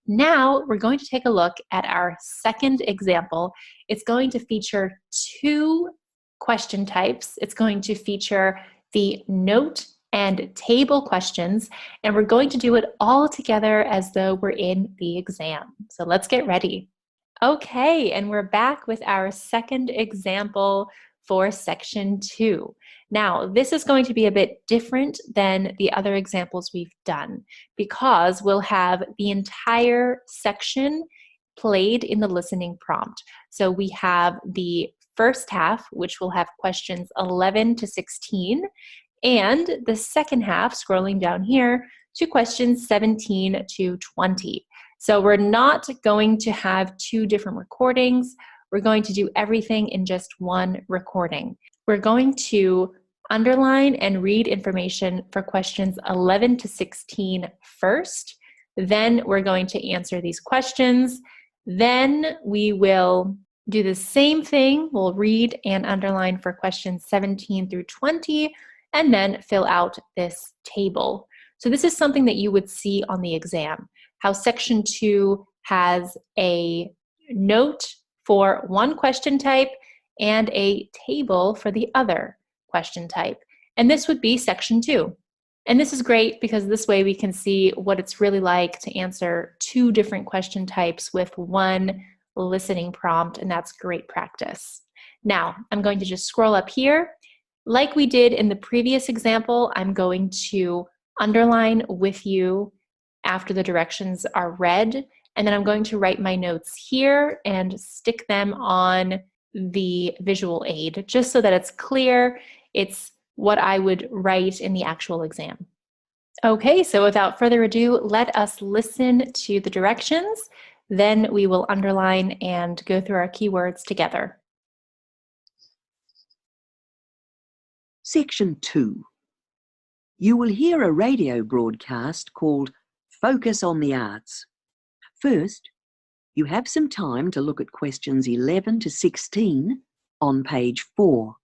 Now we're going to take a look at our second example. It's going to feature two question types. It's going to feature the note and table questions, and we're going to do it all together as though we're in the exam. So let's get ready. Okay, and we're back with our second example for section 2. Now, this is going to be a bit different than the other examples we've done because we'll have the entire section played in the listening prompt. So we have the first half, which will have questions 11 to 16, and the second half, scrolling down here, to questions 17 to 20. So we're not going to have two different recordings. We're going to do everything in just one recording. We're going to underline and read information for questions 11 to 16 first. Then we're going to answer these questions. Then we will do the same thing. We'll read and underline for questions 17 through 20, and then fill out this table. So this is something that you would see on the exam, how section 2 has a note for one question type and a table for the other question type. And this would be section 2. And this is great because this way we can see what it's really like to answer two different question types with one listening prompt, and that's great practice. Now, I'm going to just scroll up here. Like we did in the previous example, I'm going to underline with you after the directions are read, and then I'm going to write my notes here and stick them on the visual aid, just so that it's clear it's what I would write in the actual exam. Okay, so without further ado, let us listen to the directions. Then we will underline and go through our keywords together. Section 2. You will hear a radio broadcast called Focus on the Arts. First, you have some time to look at questions 11 to 16 on page 4.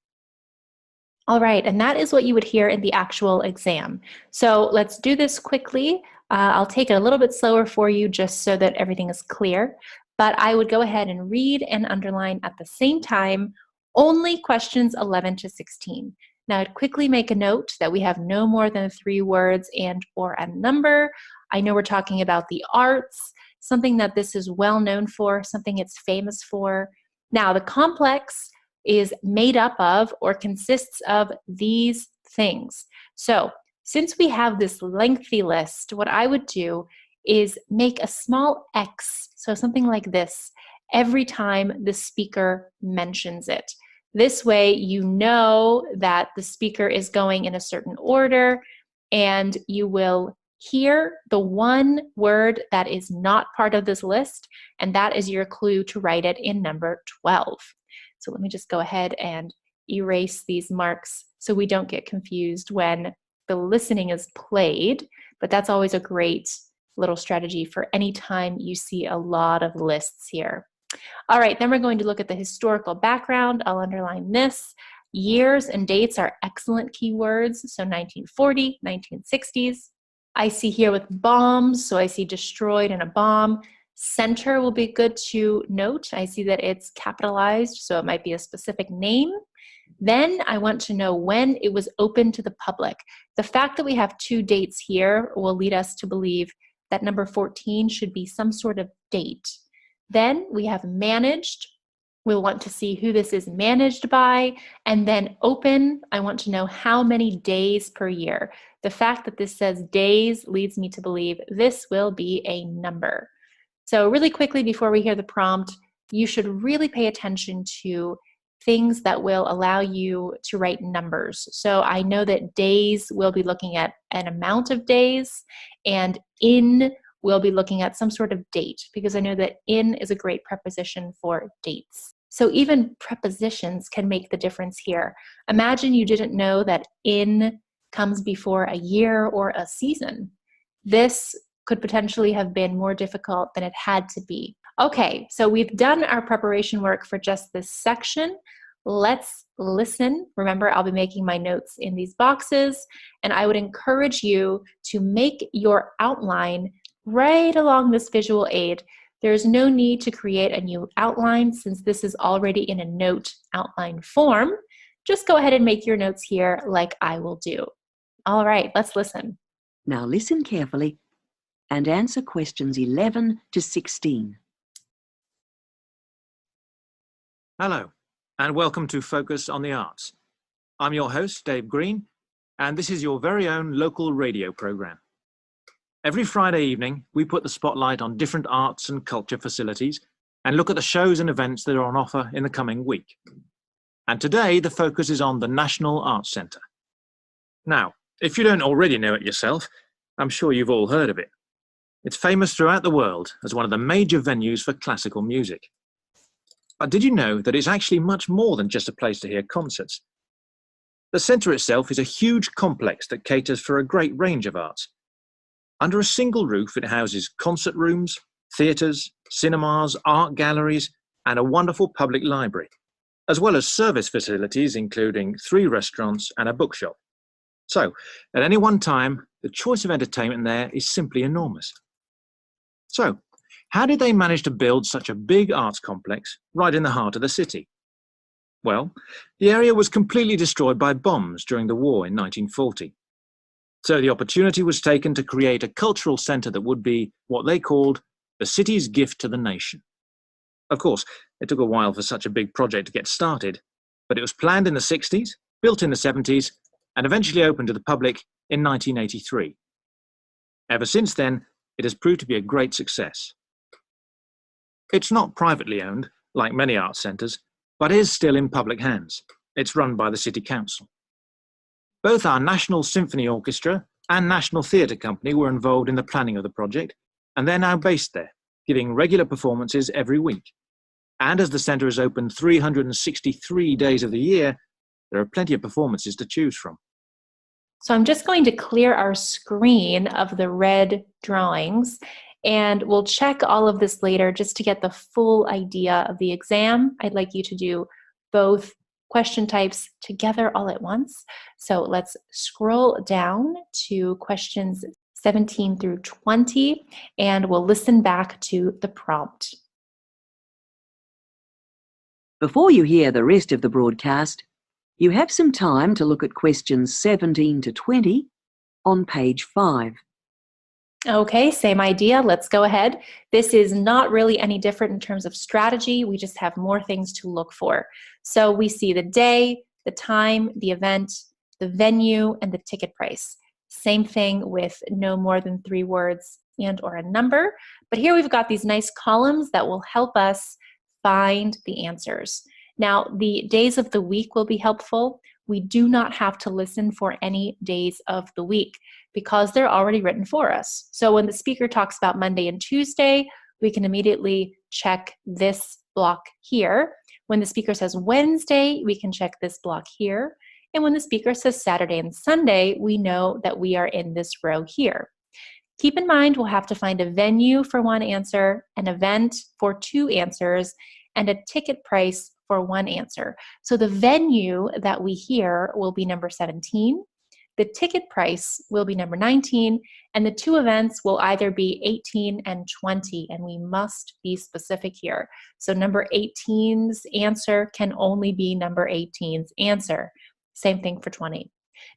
All right, and that is what you would hear in the actual exam. So let's do this quickly. I'll take it a little bit slower for you just so that everything is clear, but I would go ahead and read and underline at the same time only questions 11 to 16. Now, I'd quickly make a note that we have no more than 3 words and or a number. I know we're talking about the arts, something that this is well known for, something it's famous for. Now, the complex is made up of or consists of these things. So, since we have this lengthy list, what I would do is make a small X, so something like this, every time the speaker mentions it. This way you know that the speaker is going in a certain order, and you will hear the one word that is not part of this list, and that is your clue to write it in number 12. So let me just go ahead and erase these marks so we don't get confused when the listening is played, but that's always a great little strategy for any time you see a lot of lists here. All right, then we're going to look at the historical background. I'll underline this. Years and dates are excellent keywords, so 1940, 1960s. I see here with bombs, so I see destroyed and a bomb. Center will be good to note. I see that it's capitalized, so it might be a specific name. Then I want to know when it was open to the public. The fact that we have 2 dates here will lead us to believe that number 14 should be some sort of date. Then we have managed. We'll want to see who this is managed by. And then open, I want to know how many days per year. The fact that this says days leads me to believe this will be a number. So really quickly before we hear the prompt, you should really pay attention to things that will allow you to write numbers. So I know that days will be looking at an amount of days, and in we'll be looking at some sort of date, because I know that in is a great preposition for dates. So even prepositions can make the difference here. Imagine you didn't know that in comes before a year or a season. This could potentially have been more difficult than it had to be. Okay, so we've done our preparation work for just this section. Let's listen. Remember, I'll be making my notes in these boxes, and I would encourage you to make your outline right along this visual aid. There's no need to create a new outline since this is already in a note outline form. Just go ahead and make your notes here like I will do. All right, let's listen. Now listen carefully and answer questions 11 to 16. Hello, and welcome to Focus on the Arts. I'm your host, Dave Green, and this is your very own local radio program. Every Friday evening, we put the spotlight on different arts and culture facilities and look at the shows and events that are on offer in the coming week. And today, the focus is on the National Arts Centre. Now, if you don't already know it yourself, I'm sure you've all heard of it. It's famous throughout the world as one of the major venues for classical music. But did you know that it's actually much more than just a place to hear concerts? The centre itself is a huge complex that caters for a great range of arts. Under a single roof, it houses concert rooms, theatres, cinemas, art galleries, and a wonderful public library, as well as service facilities including 3 restaurants and a bookshop. So, at any one time, the choice of entertainment there is simply enormous. So, how did they manage to build such a big arts complex right in the heart of the city? Well, the area was completely destroyed by bombs during the war in 1940. So the opportunity was taken to create a cultural centre that would be what they called the city's gift to the nation. Of course, it took a while for such a big project to get started, but it was planned in the 60s, built in the 70s, and eventually opened to the public in 1983. Ever since then, it has proved to be a great success. It's not privately owned, like many arts centres, but is still in public hands. It's run by the City Council. Both our National Symphony Orchestra and National Theatre Company were involved in the planning of the project, and they're now based there, giving regular performances every week. And as the centre is open 363 days of the year, there are plenty of performances to choose from. So I'm just going to clear our screen of the red drawings, and we'll check all of this later just to get the full idea of the exam. I'd like you to do both question types together all at once. So let's scroll down to questions 17 through 20, and we'll listen back to the prompt. Before you hear the rest of the broadcast, you have some time to look at questions 17 to 20 on page 5. Okay, same idea. Let's go ahead. This is not really any different in terms of strategy. We just have more things to look for. So we see the day, the time, the event, the venue, and the ticket price. Same thing with no more than 3 words and or a number. But here we've got these nice columns that will help us find the answers. Now, the days of the week will be helpful. We do not have to listen for any days of the week because they're already written for us. So when the speaker talks about Monday and Tuesday, we can immediately check this block here. When the speaker says Wednesday, we can check this block here. And when the speaker says Saturday and Sunday, we know that we are in this row here. Keep in mind, we'll have to find a venue for 1 answer, an event for 2 answers, and a ticket price for 1 answer. So the venue that we hear will be number 17, the ticket price will be number 19, and the 2 events will either be 18 and 20, and we must be specific here. So number 18's answer can only be number 18's answer. Same thing for 20.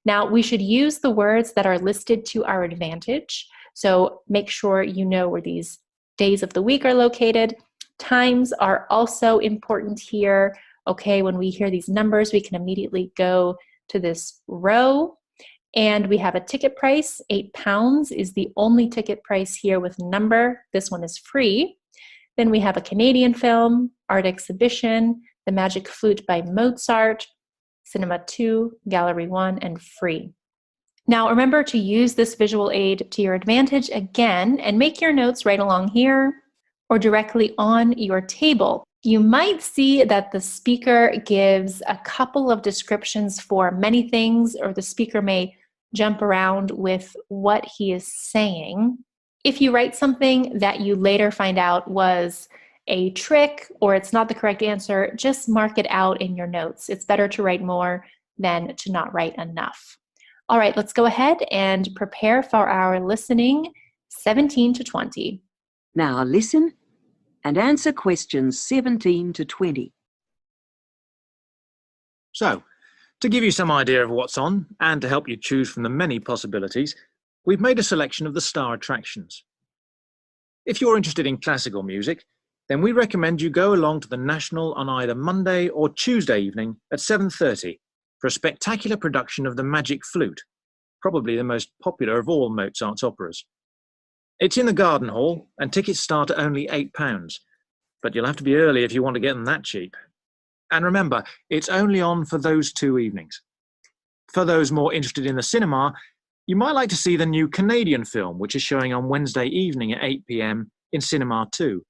Now, we should use the words that are listed to our advantage. So make sure you know where these days of the week are located. Times are also important here. Okay, when we hear these numbers, we can immediately go to this row. And we have a ticket price. £8 is the only ticket price here with number. This one is free. Then we have a Canadian film, art exhibition, The Magic Flute by Mozart, Cinema 2, Gallery 1, and free. Now remember to use this visual aid to your advantage again and make your notes right along here or directly on your table. You might see that the speaker gives a couple of descriptions for many things, or the speaker may jump around with what he is saying. If you write something that you later find out was a trick or it's not the correct answer, just mark it out in your notes. It's better to write more than to not write enough. All right, let's go ahead and prepare for our listening 17 to 20. Now listen and answer questions 17 to 20. So, to give you some idea of what's on, and to help you choose from the many possibilities, we've made a selection of the star attractions. If you're interested in classical music, then we recommend you go along to the National on either Monday or Tuesday evening at 7:30 for a spectacular production of The Magic Flute, probably the most popular of all Mozart's operas. It's in the Garden Hall, and tickets start at only £8, but you'll have to be early if you want to get them that cheap. And remember, it's only on for those 2 evenings. For those more interested in the cinema, you might like to see the new Canadian film, which is showing on Wednesday evening at 8 p.m. in Cinema 2.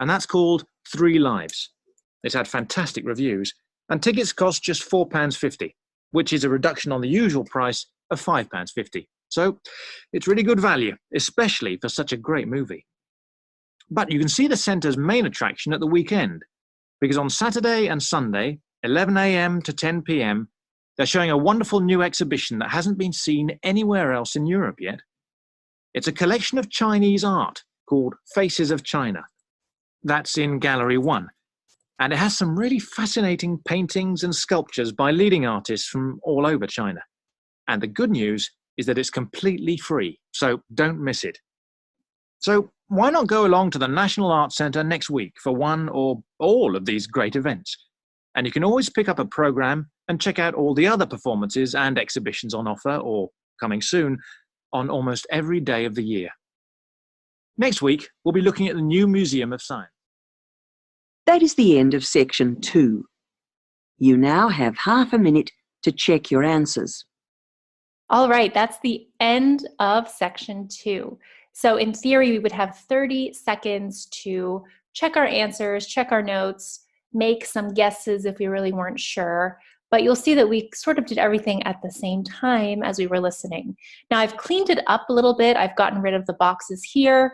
And that's called 3 Lives. It's had fantastic reviews, and tickets cost just £4.50, which is a reduction on the usual price of £5.50. So it's really good value, especially for such a great movie. But you can see the centre's main attraction at the weekend, because on Saturday and Sunday, 11 a.m. to 10 p.m, they're showing a wonderful new exhibition that hasn't been seen anywhere else in Europe yet. It's a collection of Chinese art called Faces of China. That's in Gallery 1. And it has some really fascinating paintings and sculptures by leading artists from all over China. And the good news is that it's completely free, so don't miss it. So why not go along to the National Arts Centre next week for one or all of these great events? And you can always pick up a programme and check out all the other performances and exhibitions on offer, or coming soon, on almost every day of the year. Next week, we'll be looking at the new Museum of Science. That is the end of section 2. You now have half a minute to check your answers. All right, that's the end of section 2. So in theory, we would have 30 seconds to check our answers, check our notes, make some guesses if we really weren't sure. But you'll see that we sort of did everything at the same time as we were listening. Now I've cleaned it up a little bit. I've gotten rid of the boxes here,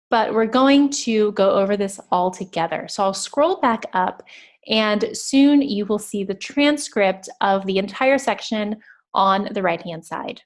but we're going to go over this all together. So I'll scroll back up, and soon you will see the transcript of the entire section on the right-hand side.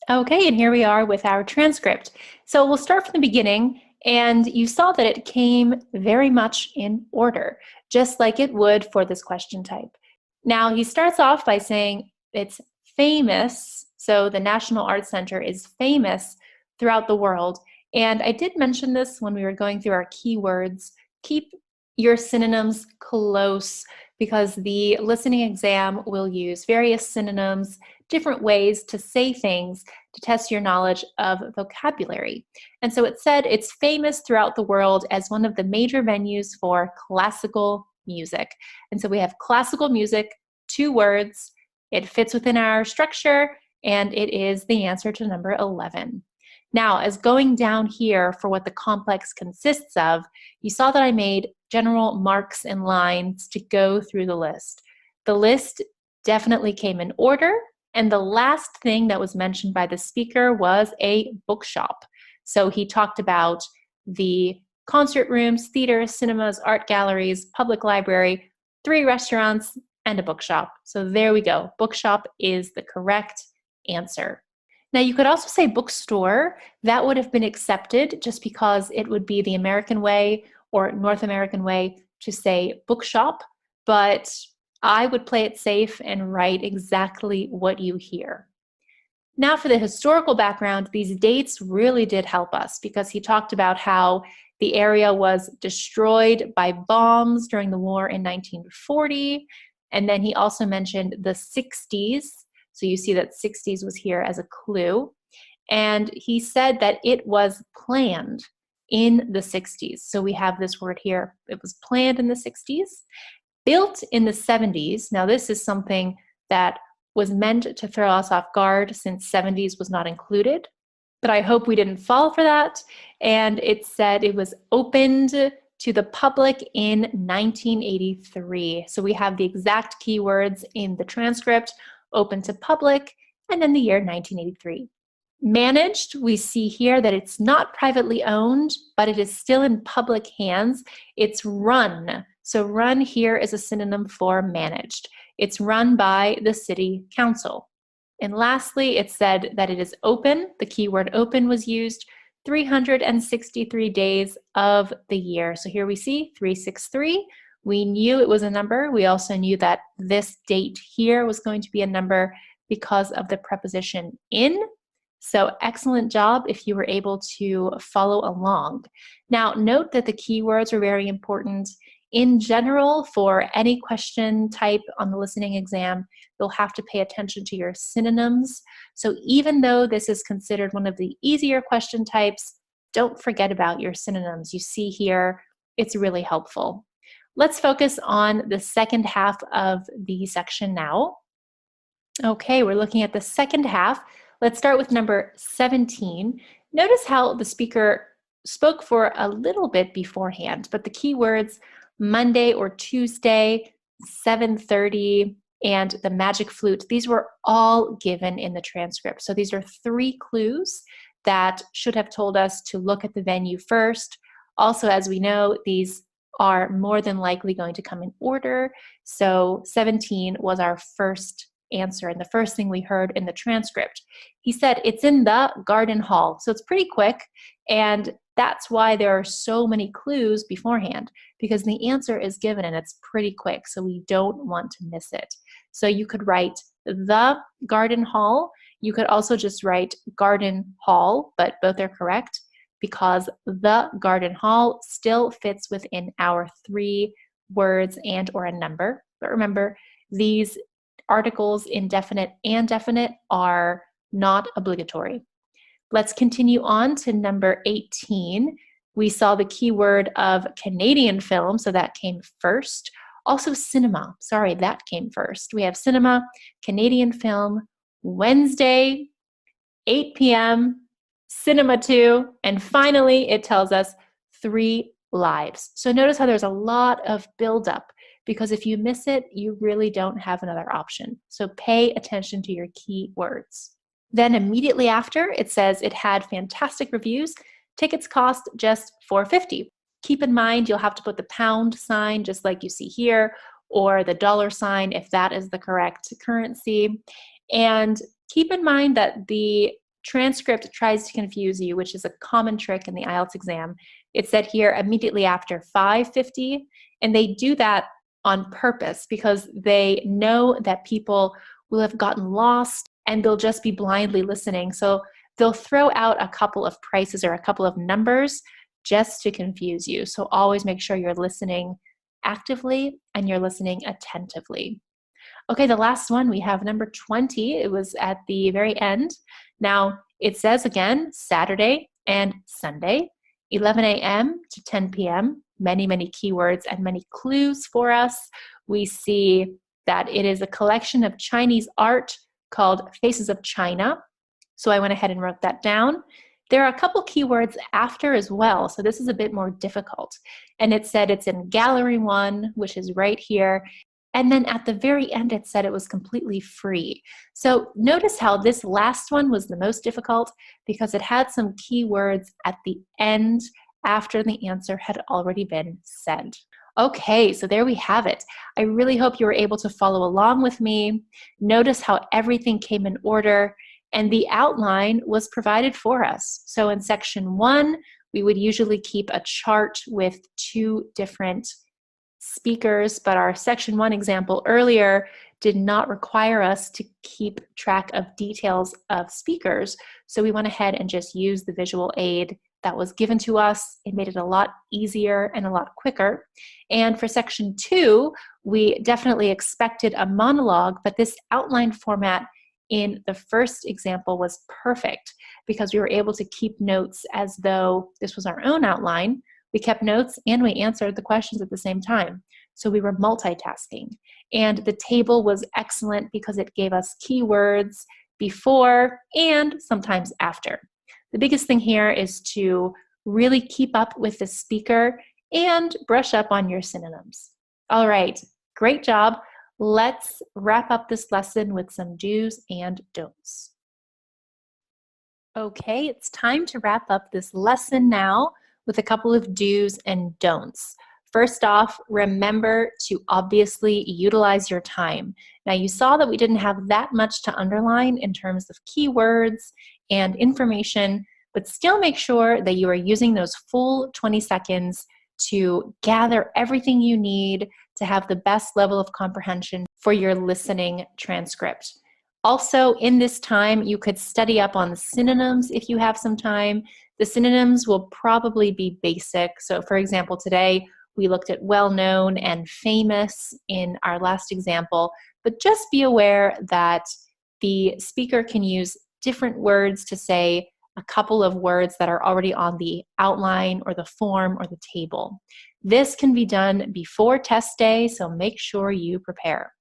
Okay, and here we are with our transcript. So we'll start from the beginning, and you saw that it came very much in order, just like it would for this question type. Now he starts off by saying it's famous, so the National Arts Center is famous throughout the world. And I did mention this when we were going through our keywords. Keep your synonyms close, because the listening exam will use various synonyms, different ways to say things to test your knowledge of vocabulary. And so it said it's famous throughout the world as one of the major venues for classical music. And so we have classical music, 2 words. It fits within our structure, and it is the answer to number 11. Now, as going down here for what the complex consists of, you saw that I made general marks and lines to go through the list. The list definitely came in order, and the last thing that was mentioned by the speaker was a bookshop. So he talked about the concert rooms, theaters, cinemas, art galleries, public library, 3 restaurants, and a bookshop. So there we go. Bookshop is the correct answer. Now you could also say bookstore. That would have been accepted just because it would be the American way or North American way to say bookshop, but I would play it safe and write exactly what you hear. Now for the historical background, these dates really did help us, because he talked about how the area was destroyed by bombs during the war in 1940, and then he also mentioned the 60s. So you see that 60s was here as a clue. And he said that it was planned in the 60s. So we have this word here. It was planned in the 60s, built in the 70s. Now this is something that was meant to throw us off guard, since 70s was not included. But I hope we didn't fall for that. And it said it was opened to the public in 1983. So we have the exact keywords in the transcript: open to public, and then the year 1983. Managed, we see here that it's not privately owned, but it is still in public hands. It's run. So run here is a synonym for managed. It's run by the city council. And lastly, it said that it is open. The keyword open was used 363 days of the year. So here we see 363. We knew it was a number. We also knew that this date here was going to be a number because of the preposition in. So excellent job if you were able to follow along. Now, note that the keywords are very important. In general, for any question type on the listening exam, you'll have to pay attention to your synonyms. So even though this is considered one of the easier question types, don't forget about your synonyms. You see here, it's really helpful. Let's focus on the second half of the section now. Okay, we're looking at the second half. Let's start with number 17. Notice how the speaker spoke for a little bit beforehand, but the keywords Monday or Tuesday, 7:30, and the magic flute, these were all given in the transcript. So these are 3 clues that should have told us to look at the venue first. Also, as we know, these are more than likely going to come in order. So 17 was our first answer and the first thing we heard in the transcript. He said it's in the garden hall. So it's pretty quick, and that's why there are so many clues beforehand, because the answer is given and it's pretty quick, so we don't want to miss it. So you could write the garden hall. You could also just write garden hall, but both are correct because the garden hall still fits within our 3 words and or a number. But remember, these articles, indefinite and definite, are not obligatory. Let's continue on to number 18. We saw the keyword of Canadian film, so that came first. Also cinema, sorry, that came first. We have cinema, Canadian film, Wednesday, 8 p.m., cinema 2, and finally it tells us 3 lives. So notice how there's a lot of buildup, because if you miss it, you really don't have another option. So pay attention to your key words. Then immediately after, it says it had fantastic reviews. Tickets cost just $4.50. Keep in mind, you'll have to put the pound sign just like you see here, or the dollar sign if that is the correct currency. And keep in mind that the transcript tries to confuse you, which is a common trick in the IELTS exam. It said here immediately after 5:50, and they do that on purpose because they know that people will have gotten lost and they'll just be blindly listening. So they'll throw out a couple of prices or a couple of numbers just to confuse you. So always make sure you're listening actively and you're listening attentively. Okay, the last one, we have number 20. It was at the very end. Now, it says again, Saturday and Sunday, 11 a.m. to 10 p.m. Many, many keywords and many clues for us. We see that it is a collection of Chinese art called Faces of China. So I went ahead and wrote that down. There are a couple keywords after as well, so this is a bit more difficult. And it said it's in Gallery 1, which is right here. And then at the very end, it said it was completely free. So notice how this last one was the most difficult because it had some keywords at the end after the answer had already been said. Okay, so there we have it. I really hope you were able to follow along with me. Notice how everything came in order and the outline was provided for us. So in section 1, we would usually keep a chart with 2 different speakers, but our section 1 example earlier did not require us to keep track of details of speakers. So we went ahead and just used the visual aid that was given to us. It made it a lot easier and a lot quicker. And for section 2, we definitely expected a monologue, but this outline format in the first example was perfect because we were able to keep notes as though this was our own outline. We kept notes and we answered the questions at the same time. So we were multitasking. And the table was excellent because it gave us keywords before and sometimes after. The biggest thing here is to really keep up with the speaker and brush up on your synonyms. All right, great job. Let's wrap up this lesson with some do's and don'ts. Okay, it's time to wrap up this lesson now with a couple of do's and don'ts. First off, remember to obviously utilize your time. Now, you saw that we didn't have that much to underline in terms of keywords and information, but still make sure that you are using those full 20 seconds to gather everything you need to have the best level of comprehension for your listening transcript. Also, in this time, you could study up on synonyms if you have some time. The synonyms will probably be basic. So, for example, today we looked at well-known and famous in our last example, but just be aware that the speaker can use different words to say a couple of words that are already on the outline or the form or the table. This can be done before test day, so make sure you prepare.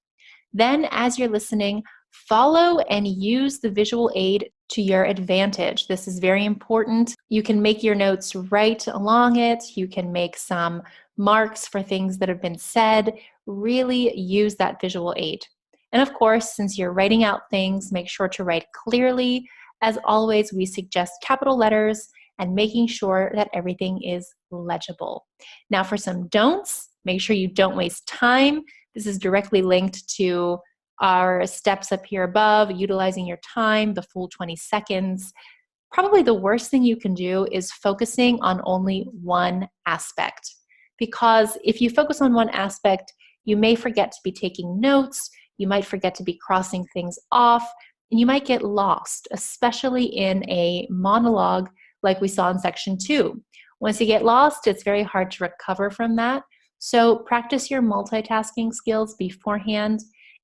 Then, as you're listening, follow and use the visual aid to your advantage. This is very important. You can make your notes right along it. You can make some marks for things that have been said. Really use that visual aid. And of course, since you're writing out things, make sure to write clearly. As always, we suggest capital letters and making sure that everything is legible. Now for some don'ts, make sure you don't waste time. This is directly linked to our steps up here above, utilizing your time, the full 20 seconds. Probably the worst thing you can do is focusing on only one aspect. Because if you focus on one aspect, you may forget to be taking notes, you might forget to be crossing things off, and you might get lost, especially in a monologue like we saw in section 2. Once you get lost, it's very hard to recover from that. So practice your multitasking skills beforehand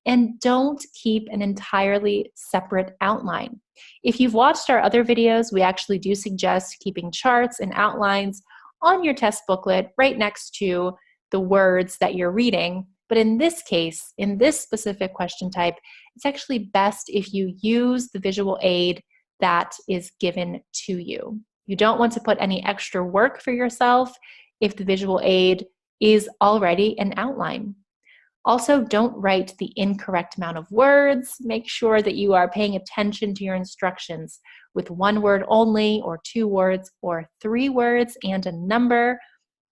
and don't keep an entirely separate outline. If you've watched our other videos, we actually do suggest keeping charts and outlines on your test booklet right next to the words that you're reading. But in this case, in this specific question type, it's actually best if you use the visual aid that is given to you. You don't want to put any extra work for yourself if the visual aid is already an outline. Also, don't write the incorrect amount of words. Make sure that you are paying attention to your instructions with 1 word only, or 2 words, or 3 words and a number.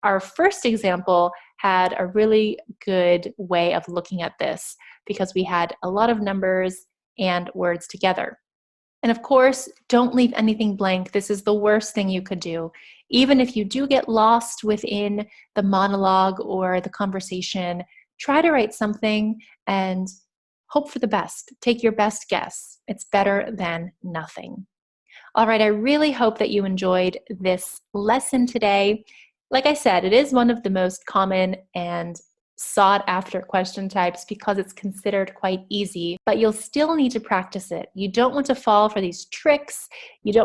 Our first example had a really good way of looking at this because we had a lot of numbers and words together. And of course, don't leave anything blank. This is the worst thing you could do. Even if you do get lost within the monologue or the conversation, try to write something and hope for the best. Take your best guess. It's better than nothing. All right, I really hope that you enjoyed this lesson today. Like I said, it is one of the most common and sought after question types because it's considered quite easy, but you'll still need to practice it. You don't want to fall for these tricks. You don't